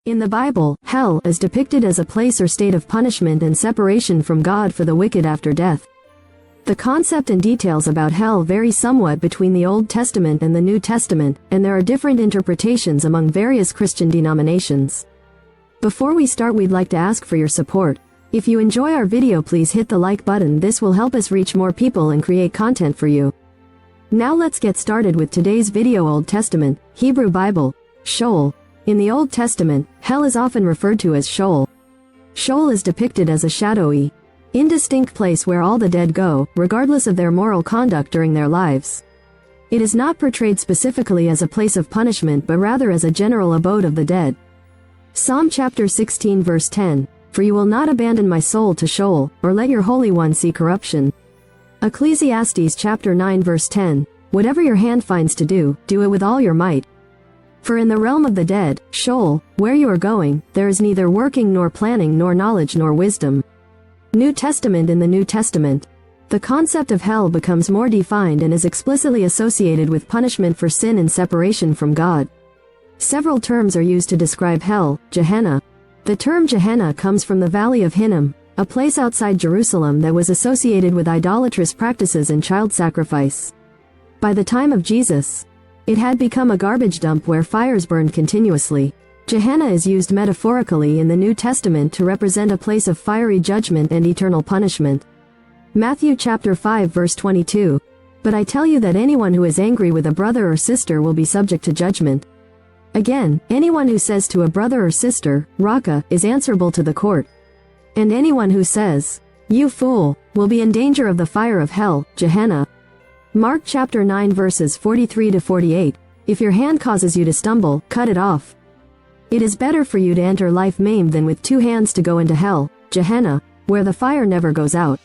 In the Bible, hell is depicted as a place or state of punishment and separation from God for the wicked after death. The concept and details about hell vary somewhat between the Old Testament and the New Testament, and there are different interpretations among various Christian denominations. Before we start, we'd like to ask for your support. If you enjoy our video, please hit the like button. This will help us reach more people and create content for you. Now let's get started with today's video. Old Testament, Hebrew Bible, Sheol. In the Old Testament, hell is often referred to as Sheol. Sheol is depicted as a shadowy, indistinct place where all the dead go, regardless of their moral conduct during their lives. It is not portrayed specifically as a place of punishment but rather as a general abode of the dead. Psalm chapter 16 verse 10, "For you will not abandon my soul to Sheol, or let your Holy One see corruption." Ecclesiastes chapter 9 verse 10, "Whatever your hand finds to do, do it with all your might. For in the realm of the dead, Sheol, where you are going, there is neither working nor planning nor knowledge nor wisdom." New Testament. In the New Testament, the concept of hell becomes more defined and is explicitly associated with punishment for sin and separation from God. Several terms are used to describe hell. Gehenna. The term Gehenna comes from the Valley of Hinnom, a place outside Jerusalem that was associated with idolatrous practices and child sacrifice. By the time of Jesus, it had become a garbage dump where fires burned continuously. Gehenna is used metaphorically in the New Testament to represent a place of fiery judgment and eternal punishment. Matthew chapter 5 verse 22, "But I tell you that anyone who is angry with a brother or sister will be subject to judgment." Again, anyone who says to a brother or sister, "Raka," is answerable to the court. And anyone who says, "You fool," will be in danger of the fire of hell, Gehenna. Mark chapter 9 verses 43 to 48, "If your hand causes you to stumble, cut it off. It is better for you to enter life maimed than with two hands to go into hell, Gehenna, where the fire never goes out."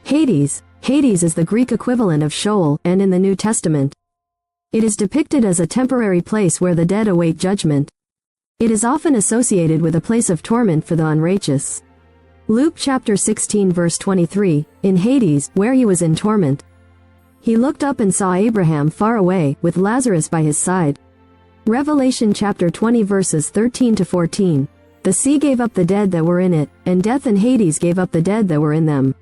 Hades. Hades is the Greek equivalent of Sheol, and in the New Testament, it is depicted as a temporary place where the dead await judgment. It is often associated with a place of torment for the unrighteous. Luke chapter 16 verse 23, "In Hades, where he was in torment, he looked up and saw Abraham far away, with Lazarus by his side." Revelation chapter 20 verses 13 to 14, "The sea gave up the dead that were in it, and death and Hades gave up the dead that were in them.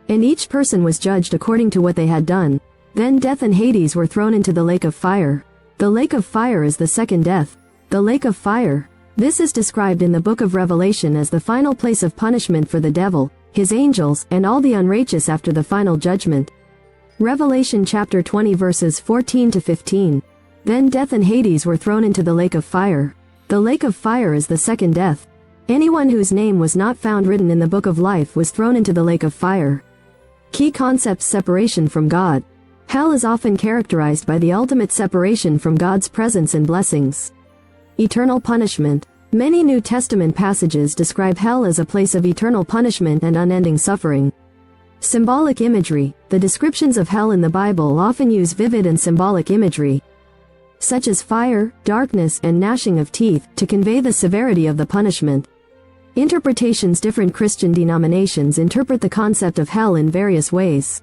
And each person was judged according to what they had done. Then death and Hades were thrown into the lake of fire." The lake of fire is the second death. The lake of fire. This is described in the book of Revelation as the final place of punishment for the devil, his angels, and all the unrighteous after the final judgment. Revelation chapter 20 verses 14 to 15. "Then death and Hades were thrown into the lake of fire." The lake of fire is the second death. Anyone whose name was not found written in the book of life was thrown into the lake of fire. Key concepts. Separation from God. Hell is often characterized by the ultimate separation from God's presence and blessings. Eternal punishment. Many New Testament passages describe hell as a place of eternal punishment and unending suffering. Symbolic imagery. The descriptions of hell in the Bible often use vivid and symbolic imagery, such as fire, darkness, and gnashing of teeth, to convey the severity of the punishment. Interpretations. Different Christian denominations interpret the concept of hell in various ways.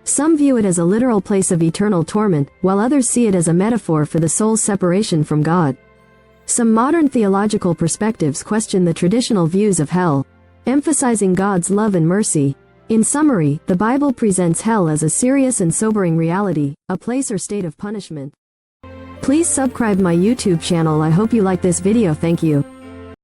Some view it as a literal place of eternal torment, while others see it as a metaphor for the soul's separation from God. Some modern theological perspectives question the traditional views of hell, emphasizing God's love and mercy. In summary, the Bible presents hell as a serious and sobering reality, a place or state of punishment. Please subscribe my YouTube channel. I hope you like this video. Thank you.